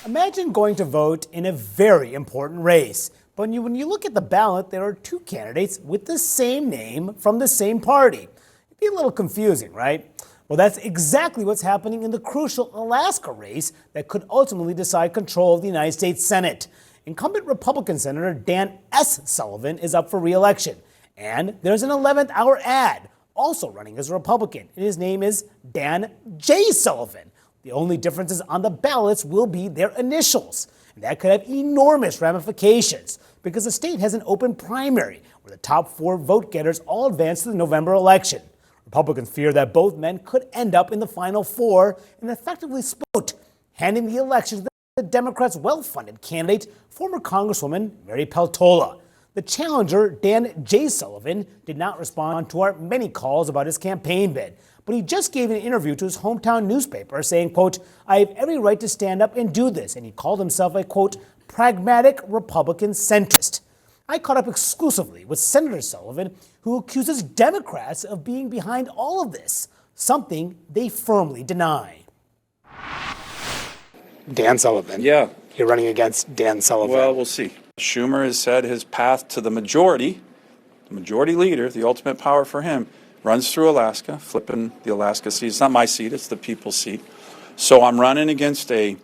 Imagine going to vote in a very important race. But when you look at the ballot, there are two candidates with the same name from the same party. It'd be a little confusing, right? Well, that's exactly what's happening in the crucial Alaska race that could ultimately decide control of the United States Senate. Incumbent Republican Senator Dan S. Sullivan is up for re-election. And there's an 11th hour ad also running as a Republican, and his name is Dan J. Sullivan. The only differences on the ballots will be their initials. And that could have enormous ramifications because the state has an open primary where the top four vote getters all advance to the November election. Republicans fear that both men could end up in the final four and effectively split, handing the election to the Democrats' well-funded candidate, former Congresswoman Mary Peltola. The challenger, Dan J. Sullivan, did not respond to our many calls about his campaign bid, but he just gave an interview to his hometown newspaper saying, quote, "I have every right to stand up and do this," and he called himself a, quote, "pragmatic Republican centrist." I caught up exclusively with Senator Sullivan, who accuses Democrats of being behind all of this, something they firmly deny. Dan Sullivan. Yeah. You're running against Dan Sullivan. Well, we'll see. Schumer has said his path to the majority leader, the ultimate power for him, runs through Alaska, flipping the Alaska seat. It's not my seat, it's the people's seat. So I'm running against a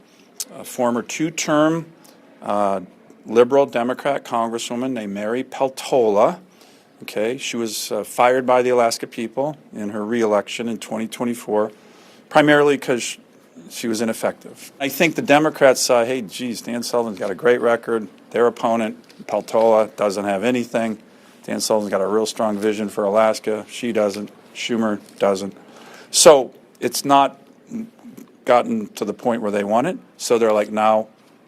former two-term liberal Democrat congresswoman named Mary Peltola. Okay, she was fired by the Alaska people in her re-election in 2024, primarily because she was ineffective. I think the Democrats saw, hey, geez, Dan Sullivan's got a great record. Their opponent, Peltola, doesn't have anything. Dan Sullivan's got a real strong vision for Alaska. She doesn't. Schumer doesn't. So it's not gotten to the point where they want it. So they're like, now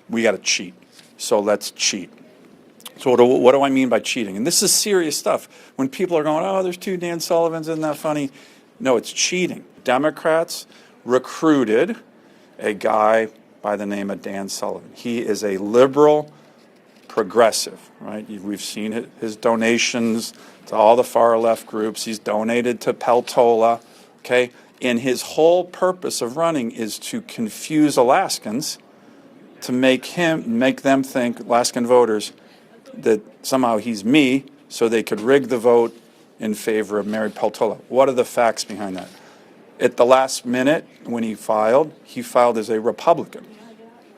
we got to cheat. So let's cheat. So what do I mean by cheating? And this is serious stuff. When people are going, oh, there's two Dan Sullivans, isn't that funny? No, it's cheating. Democrats recruited a guy by the name of Dan Sullivan. He is a liberal progressive, right? We've seen his donations to all the far left groups. He's donated to Peltola, okay? And his whole purpose of running is to confuse Alaskans, to make them think, Alaskan voters, that somehow he's me, so they could rig the vote in favor of Mary Peltola. What are the facts behind that? At the last minute, when he filed as a Republican.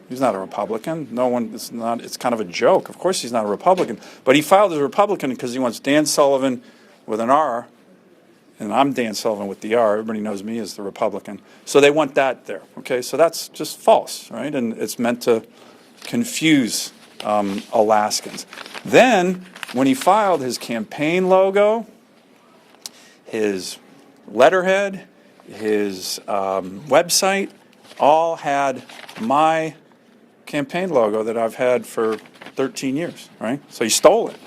He's not a Republican. It's kind of a joke. Of course he's not a Republican. But he filed as a Republican because he wants Dan Sullivan with an R, and I'm Dan Sullivan with the R. Everybody knows me as the Republican. So they want that there, okay? So that's just false, right? And it's meant to confuse Alaskans. Then, when he filed, his campaign logo, his letterhead, his website, all had my campaign logo that I've had for 13 years, right? So he stole it.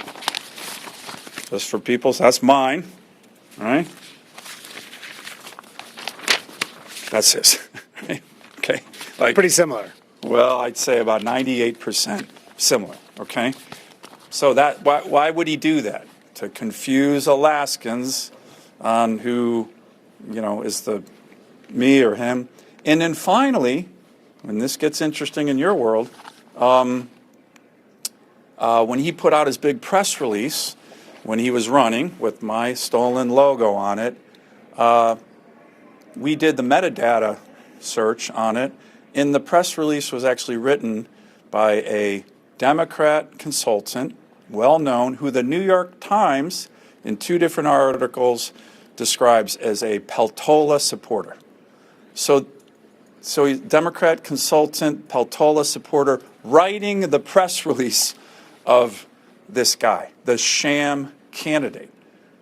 Just for people, so that's mine, right? That's his, right? Okay. Pretty similar. Well, I'd say about 98% similar, okay? So that why would he do that? To confuse Alaskans on who, is the me or him. And then finally, and this gets interesting in your world, when he put out his big press release, when he was running with my stolen logo on it, we did the metadata search on it, and the press release was actually written by a Democrat consultant, well-known, who the New York Times, in two different articles, describes as a Peltola supporter. So he's Democrat consultant, Peltola supporter, writing the press release of this guy, the sham candidate.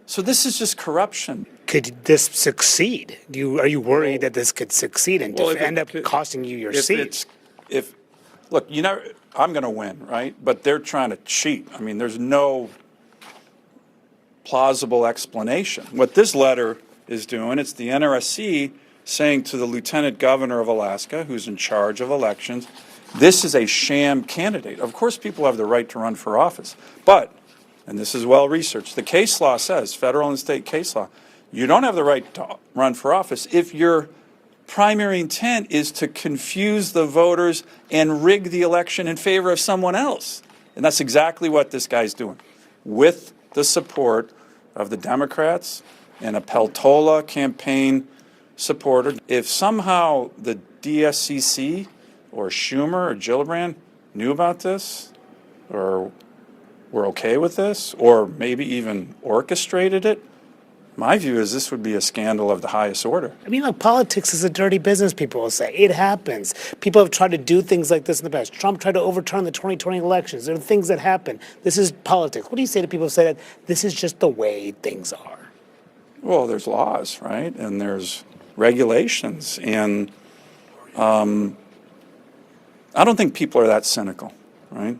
So this is just corruption. Could this succeed? Are you worried that this could succeed and end up costing you your seat? Look, I'm going to win, right? But they're trying to cheat. I mean, there's no plausible explanation. What this letter is doing, it's the NRSC saying to the Lieutenant Governor of Alaska, who's in charge of elections, this is a sham candidate. Of course, people have the right to run for office. But, and this is well researched, the case law says, federal and state case law, you don't have the right to run for office if you're primary intent is to confuse the voters and rig the election in favor of someone else. And that's exactly what this guy's doing, with the support of the Democrats and a Peltola campaign supporter. If somehow the DSCC or Schumer or Gillibrand knew about this, or were okay with this, or maybe even orchestrated it, my view is this would be a scandal of the highest order. I mean, like, politics is a dirty business, people will say. It happens. People have tried to do things like this in the past. Trump tried to overturn the 2020 elections. There are things that happen. This is politics. What do you say to people who say that this is just the way things are? Well, there's laws, right? And there's regulations. And I don't think people are that cynical, right?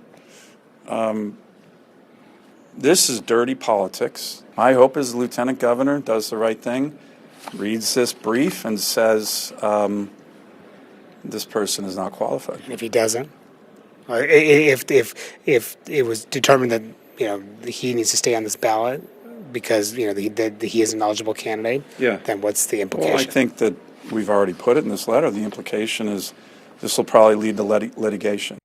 This is dirty politics. My hope is the lieutenant governor does the right thing, reads this brief and says, this person is not qualified. And if he doesn't, or if it was determined that he needs to stay on this ballot because he is an eligible candidate, Yeah. then what's the implication? Well, I think that we've already put it in this letter. The implication is this will probably lead to litigation.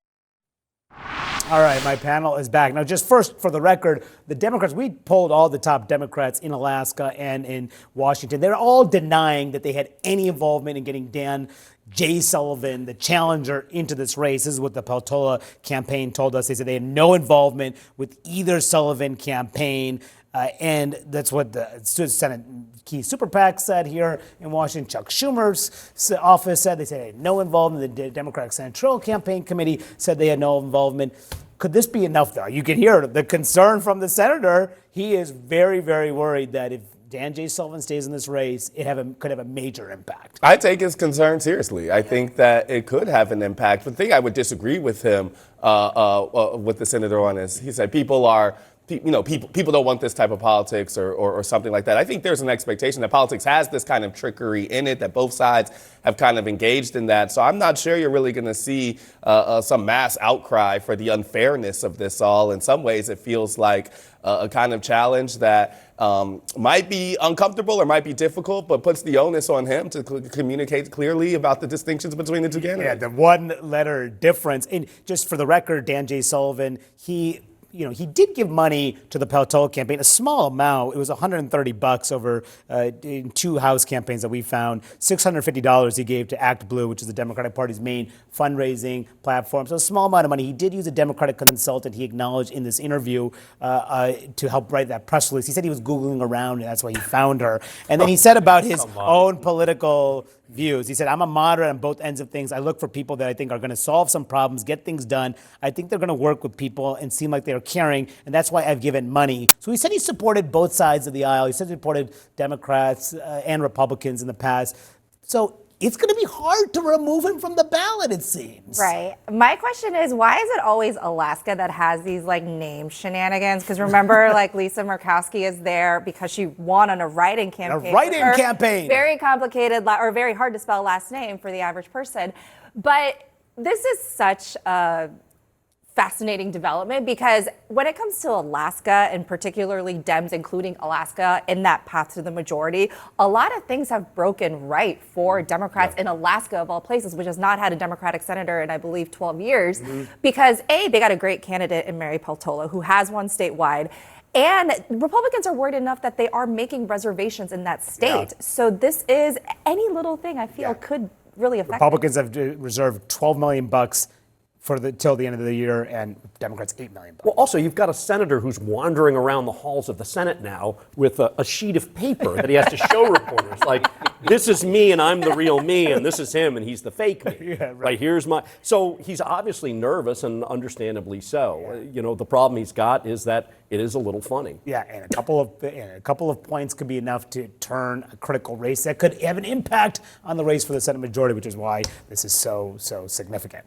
All right, my panel is back. Now, just first, for the record, the Democrats, we polled all the top Democrats in Alaska and in Washington. They're all denying that they had any involvement in getting Dan J. Sullivan, the challenger, into this race. This is what the Peltola campaign told us. They said they had no involvement with either Sullivan campaign. And that's what the Senate key super PAC said here in Washington. Chuck Schumer's office said they had no involvement. The Democratic Senatorial Campaign Committee said they had no involvement. Could this be enough, though? You can hear the concern from the senator. He is very, very worried that if Dan J. Sullivan stays in this race, it could have a major impact. I take his concern seriously. I think that it could have an impact. The thing I would disagree with him, with the senator on is he said people don't want this type of politics or something like that. I think there's an expectation that politics has this kind of trickery in it, that both sides have kind of engaged in that. So I'm not sure you're really going to see some mass outcry for the unfairness of this all. In some ways, it feels like a kind of challenge that might be uncomfortable or might be difficult, but puts the onus on him to communicate clearly about the distinctions between the two candidates. Yeah, the one letter difference. And just for the record, Dan J. Sullivan, he did give money to the Peltola campaign, a small amount. It was $130 over in 2 House campaigns that we found. $650 he gave to Act Blue, which is the Democratic Party's main fundraising platform. So a small amount of money. He did use a Democratic consultant, he acknowledged in this interview, to help write that press release. He said he was Googling around, and that's why he found her. And then he said about his own political views. He said, I'm a moderate on both ends of things. I look for people that I think are going to solve some problems, get things done. I think they're going to work with people and seem like they're caring, and that's why I've given money. So he said he supported both sides of the aisle. He said he supported Democrats and Republicans in the past. So it's going to be hard to remove him from the ballot, it seems. Right. My question is, why is it always Alaska that has these name shenanigans? Because remember, Lisa Murkowski is there because she won on a write-in campaign. A write-in campaign. Very complicated or very hard to spell last name for the average person. But this is such a fascinating development because when it comes to Alaska and particularly Dems, including Alaska, in that path to the majority, a lot of things have broken right for Democrats in Alaska, of all places, which has not had a Democratic senator in, I believe, 12 years. Because A, they got a great candidate in Mary Peltola who has won statewide. And Republicans are worried enough that they are making reservations in that state. Yeah. So this is any little thing I feel could really affect Republicans have reserved $12 million till the end of the year, and Democrats $8 million. Well, also, you've got a senator who's wandering around the halls of the Senate now with a sheet of paper that he has to show reporters. This is me, and I'm the real me, and this is him, and he's the fake me. Yeah, right. Here's my. So he's obviously nervous, and understandably so. The problem he's got is that it is a little funny. Yeah, and a couple of points could be enough to turn a critical race that could have an impact on the race for the Senate majority, which is why this is so significant.